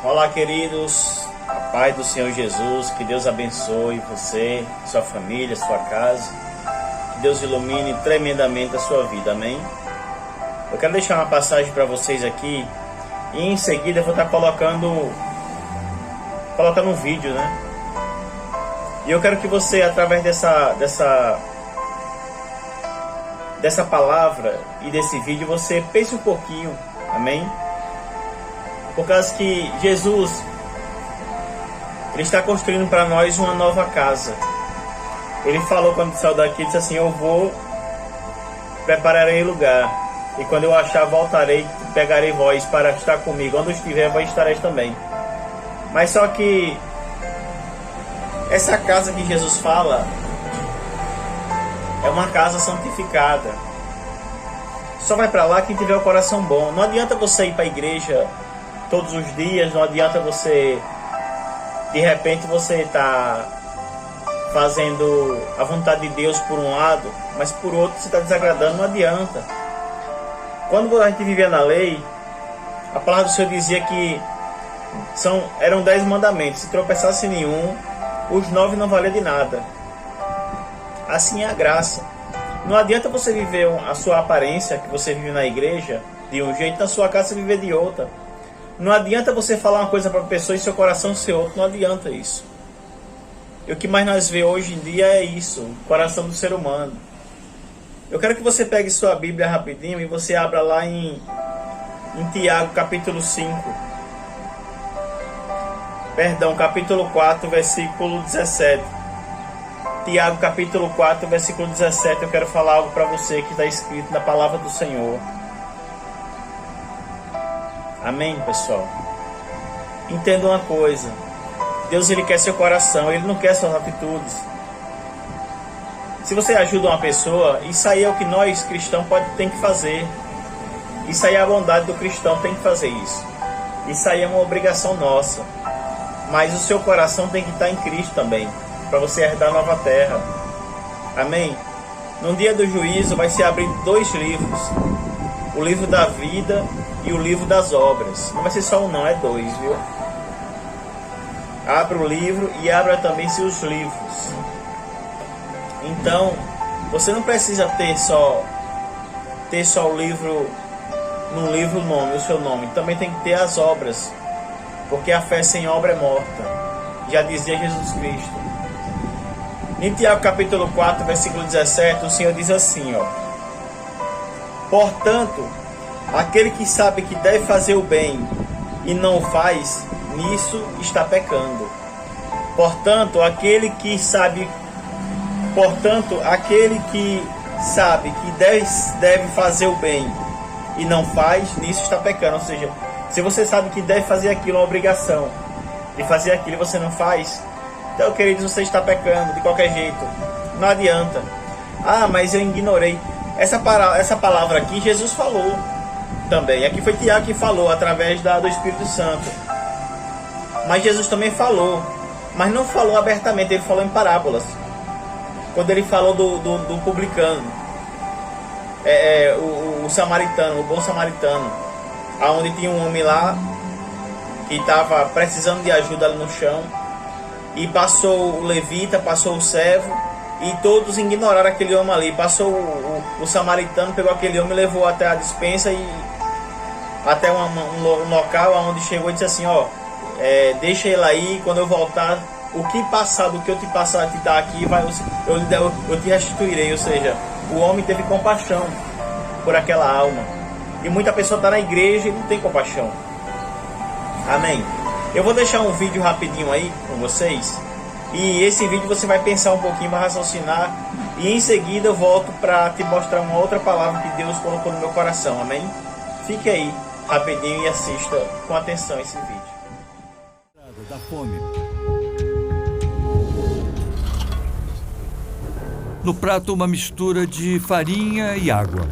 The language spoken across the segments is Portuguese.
Olá, queridos, a paz do Senhor Jesus, que Deus abençoe você, sua família, sua casa, que Deus ilumine tremendamente a sua vida, amém? Eu quero deixar uma passagem para vocês aqui e em seguida eu vou estar colocando um vídeo, né? E eu quero que você, através dessa palavra e desse vídeo, você pense um pouquinho, amém? Por causa que Jesus, Ele está construindo para nós uma nova casa. Ele falou quando saiu daqui, disse assim: eu vou, prepararei lugar, e quando eu achar, voltarei, pegarei vós para estar comigo. Onde eu estiver, vós estareis também. Mas só que essa casa que Jesus fala é uma casa santificada. Só vai para lá quem tiver o coração bom. Não adianta você ir para a igreja todos os dias, não adianta você, de repente você está fazendo a vontade de Deus por um lado, mas por outro você está desagradando, não adianta. Quando a gente vivia na lei, a palavra do Senhor dizia que eram 10 mandamentos, se tropeçasse nenhum, os 9 não valiam de nada. Assim é a graça. Não adianta você viver a sua aparência, que você vive na igreja, de um jeito, na sua casa você viver de outra. Não adianta você falar uma coisa para a pessoa e seu coração ser outro. Não adianta isso. E o que mais nós vemos hoje em dia é isso. O coração do ser humano. Eu quero que você pegue sua Bíblia rapidinho e você abra lá em Tiago capítulo 5. Perdão, capítulo 4, versículo 17. Tiago capítulo 4, versículo 17. Eu quero falar algo para você que está escrito na palavra do Senhor. Amém, pessoal? Entenda uma coisa. Deus, Ele quer seu coração. Ele não quer suas atitudes. Se você ajuda uma pessoa, isso aí é o que nós cristãos tem que fazer. Isso aí é a bondade do cristão, tem que fazer isso. Isso aí é uma obrigação nossa. Mas o seu coração tem que estar em Cristo também, para você herdar a nova terra. Amém? No dia do juízo vai se abrir 2 livros. O livro da vida e o livro das obras. Não vai ser só um não, é 2, viu? Abra o livro e abra também seus livros. Então, você não precisa ter só o livro, no livro o seu nome. Também tem que ter as obras. Porque a fé sem obra é morta. Já dizia Jesus Cristo. Em Tiago capítulo 4, versículo 17, o Senhor diz assim, ó: portanto, aquele que sabe que deve fazer o bem e não faz, nisso está pecando. Portanto, aquele que sabe que deve fazer o bem e não faz, nisso está pecando. Ou seja, se você sabe que deve fazer aquilo, é uma obrigação de fazer aquilo e você não faz, então, queridos, você está pecando de qualquer jeito. Não adianta. Ah, mas eu ignorei. Essa palavra aqui Jesus falou também. Aqui foi Tiago que falou através do Espírito Santo. Mas Jesus também falou, mas não falou abertamente, ele falou em parábolas. Quando ele falou do publicano, o samaritano, o bom samaritano, aonde tinha um homem lá que estava precisando de ajuda ali no chão, e passou o levita, passou o servo, e todos ignoraram aquele homem ali. Passou o samaritano, pegou aquele homem e levou até a despensa e até um local onde chegou e disse assim: ó, deixa ele aí, quando eu voltar, o que passar do que eu te passar, te dar aqui, eu te restituirei. Ou seja, o homem teve compaixão por aquela alma. E muita pessoa está na igreja e não tem compaixão. Amém? Eu vou deixar um vídeo rapidinho aí com vocês. E esse vídeo você vai pensar um pouquinho, vai raciocinar. E em seguida eu volto para te mostrar uma outra palavra que Deus colocou no meu coração. Amém? Fique aí rapidinho e assista com atenção esse vídeo. Da fome. No prato, uma mistura de farinha e água.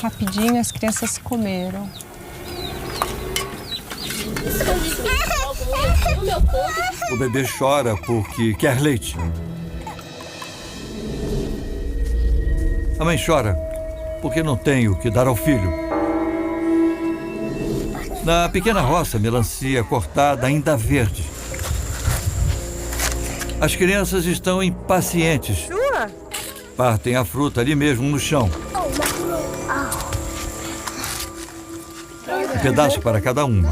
Rapidinho as crianças comeram. O bebê chora porque quer leite. A mãe chora porque não tem o que dar ao filho. Na pequena roça, melancia cortada ainda verde. As crianças estão impacientes. Partem a fruta ali mesmo no chão. Um pedaço para cada uma.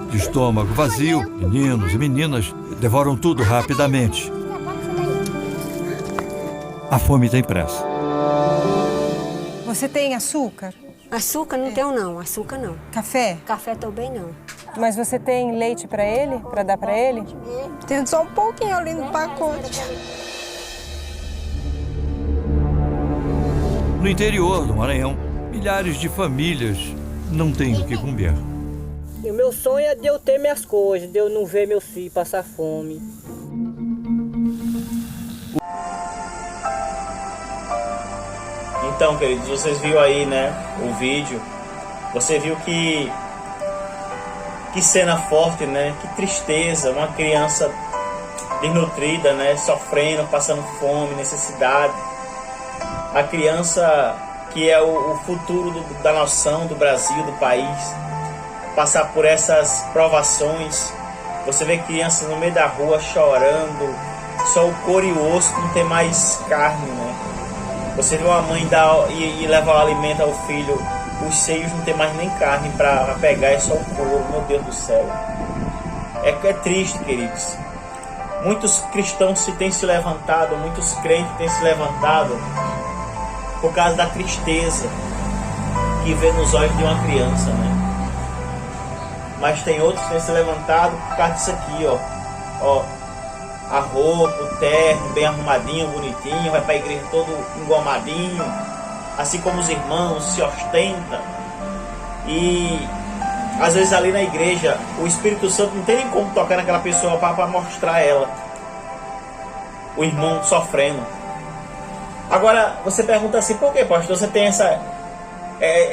De estômago vazio, meninos e meninas devoram tudo rapidamente. A fome tem pressa. Você tem açúcar? Açúcar não tenho não, açúcar não. Café? Café também não. Mas você tem leite para ele? Para dar para ele? Tem só um pouquinho ali no pacote. No interior do Maranhão, milhares de famílias não têm o que comer. E o meu sonho é de eu ter minhas coisas, de eu não ver meus filhos passar fome. Então, queridos, vocês viram aí, né, o vídeo. Você viu que cena forte, né? Que tristeza, uma criança desnutrida, né, sofrendo, passando fome, necessidade. A criança que é o futuro da nação, do Brasil, do país, passar por essas provações. Você vê crianças no meio da rua chorando, só o couro e o osso, não tem mais carne, né? Você vê uma mãe dar e levar o alimento ao filho, os seios não tem mais nem carne para pegar, é só o couro, meu Deus do céu. É triste, queridos. Muitos cristãos têm se levantado, muitos crentes têm se levantado por causa da tristeza que vê nos olhos de uma criança, né? Mas tem outros que têm se levantado por causa disso aqui, ó, a roupa, o terno, bem arrumadinho, bonitinho, vai para a igreja todo engomadinho, assim como os irmãos se ostentam. E às vezes ali na igreja o Espírito Santo não tem nem como tocar naquela pessoa para mostrar ela, o irmão sofrendo. Agora você pergunta assim, por que, pastor, você tem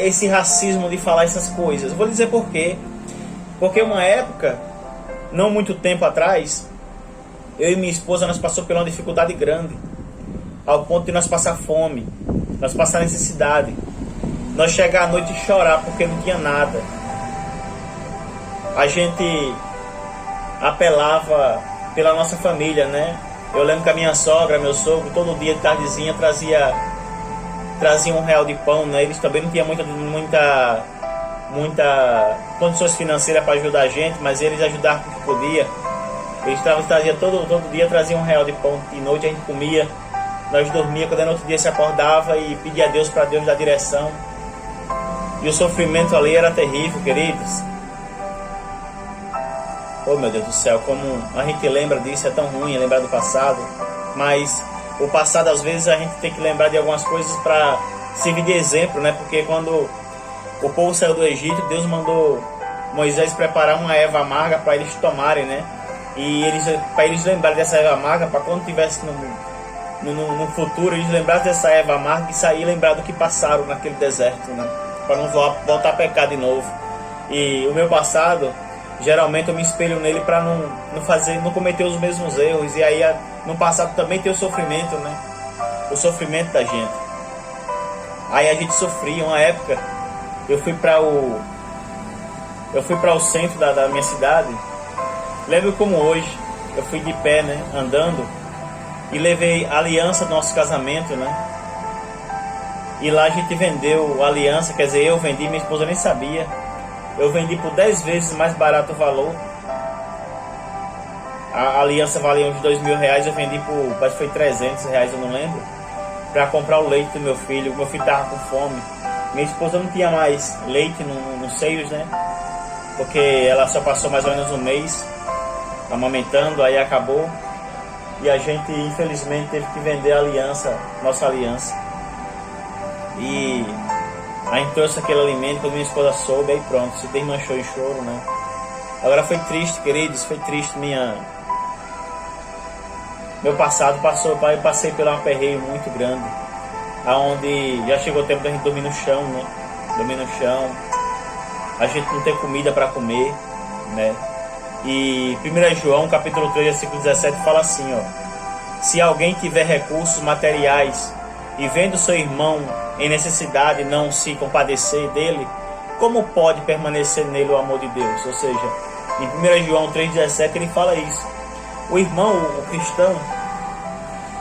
esse racismo de falar essas coisas? Eu vou dizer por quê. Porque uma época, não muito tempo atrás, eu e minha esposa, nós passamos por uma dificuldade grande, ao ponto de nós passar fome, nós passar necessidade, nós chegar à noite e chorar porque não tinha nada. A gente apelava pela nossa família, né? Eu lembro que a minha sogra, meu sogro, todo dia de tardezinha trazia R$1 de pão, né? Eles também não tinham muita condições financeiras para ajudar a gente, mas eles ajudavam o que podia. Eles traziam todo dia, traziam R$1 de pão, de noite a gente comia, nós dormíamos, quando no outro dia se acordava e pedia a Deus para Deus dar direção. E o sofrimento ali era terrível, queridos. Oh, meu Deus do céu, como a gente lembra disso, é tão ruim lembrar do passado, mas o passado às vezes a gente tem que lembrar de algumas coisas para servir de exemplo, né? Porque quando o povo saiu do Egito, Deus mandou Moisés preparar uma erva amarga para eles tomarem, né? E para eles lembrarem dessa erva amarga, para quando tivesse no futuro, eles lembrassem dessa erva amarga e sair lembrar do que passaram naquele deserto, né? Para não voltar a pecar de novo. E o meu passado, geralmente eu me espelho nele para não cometer os mesmos erros. E aí no passado também tem o sofrimento, né? O sofrimento da gente. Aí a gente sofria. Uma época eu fui para o centro da minha cidade. Lembro como hoje, eu fui de pé, né, andando, e levei a aliança do nosso casamento, né? E lá a gente vendeu a aliança, quer dizer, eu vendi, minha esposa nem sabia. Eu vendi por 10 vezes mais barato o valor. A aliança valia uns R$2.000, eu vendi por, acho que foi R$300, eu não lembro, para comprar o leite do meu filho. O meu filho estava com fome. Minha esposa não tinha mais leite nos seios, né? Porque ela só passou mais ou menos um mês amamentando, aí acabou. E a gente, infelizmente, teve que vender a aliança, nossa aliança. E a gente trouxe aquele alimento, quando minha esposa soube, aí pronto, se desmanchou em choro, né? Agora foi triste, queridos, foi triste meu passado eu passei por um aperreio muito grande, aonde já chegou o tempo da gente dormir no chão, né? Dormir no chão, a gente não ter comida para comer, né? E 1 João, capítulo 3, versículo 17, fala assim, ó: se alguém tiver recursos materiais e vendo seu irmão em necessidade não se compadecer dele, como pode permanecer nele o amor de Deus? Ou seja, em 1 João 3,17 ele fala isso. O irmão, o cristão,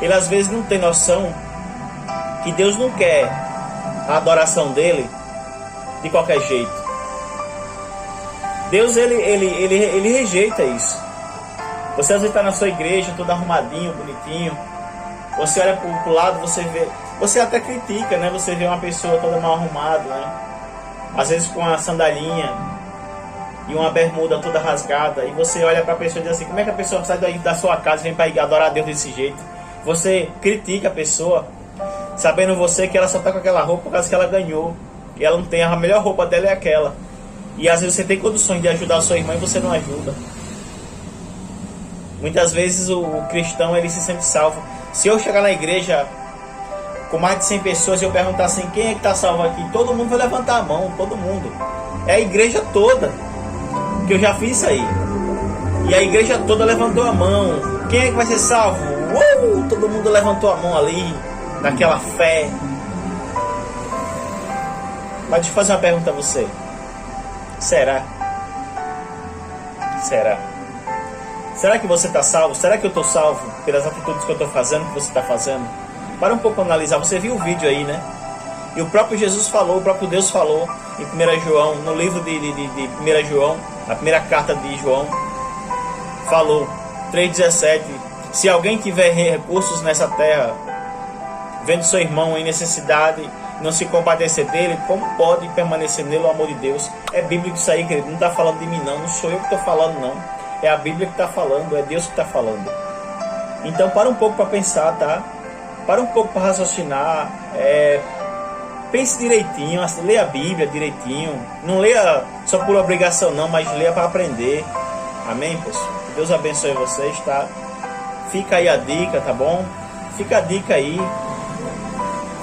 ele às vezes não tem noção que Deus não quer a adoração dele de qualquer jeito. Deus, ele rejeita isso. Você às vezes está na sua igreja, todo arrumadinho, bonitinho. Você olha para o lado, você vê... Você até critica, né? Você vê uma pessoa toda mal arrumada, né? Às vezes com uma sandalinha e uma bermuda toda rasgada. E você olha para a pessoa e diz assim, como é que a pessoa sai daí da sua casa e vem para adorar a Deus desse jeito? Você critica a pessoa, sabendo você que ela só está com aquela roupa por causa que ela ganhou. E ela não tem, a melhor roupa dela é aquela. E às vezes você tem condições de ajudar a sua irmã e você não ajuda. Muitas vezes o cristão, ele se sente salvo. Se eu chegar na igreja com mais de 100 pessoas e eu perguntar assim, quem é que está salvo aqui? Todo mundo vai levantar a mão, todo mundo. É a igreja toda. Que eu já fiz isso aí. E a igreja toda levantou a mão. Quem é que vai ser salvo? Todo mundo levantou a mão ali, naquela fé. Mas deixa eu fazer uma pergunta a você. Será? Será que você está salvo? Será que eu estou salvo pelas atitudes que eu estou fazendo, que você está fazendo? Para um pouco para analisar. Você viu o vídeo aí, né? E o próprio Jesus falou, o próprio Deus falou em 1 João, no livro de 1 João, na primeira carta de João, falou, 3,17, se alguém tiver recursos nessa terra, vendo seu irmão em necessidade, não se compadecer dele, como pode permanecer nele o amor de Deus? É bíblico isso aí, querido. Não está falando de mim não, não sou eu que estou falando não. É a Bíblia que está falando, é Deus que está falando. Então para um pouco para pensar, tá? Para um pouco para raciocinar, pense direitinho, leia a Bíblia direitinho. Não leia só por obrigação não, mas leia para aprender. Amém, pessoal? Que Deus abençoe vocês, tá? Fica aí a dica, tá bom? Fica a dica aí.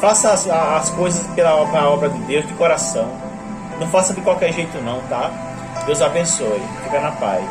Faça as coisas pela obra de Deus de coração. Não faça de qualquer jeito não, tá? Deus abençoe. Fica na paz.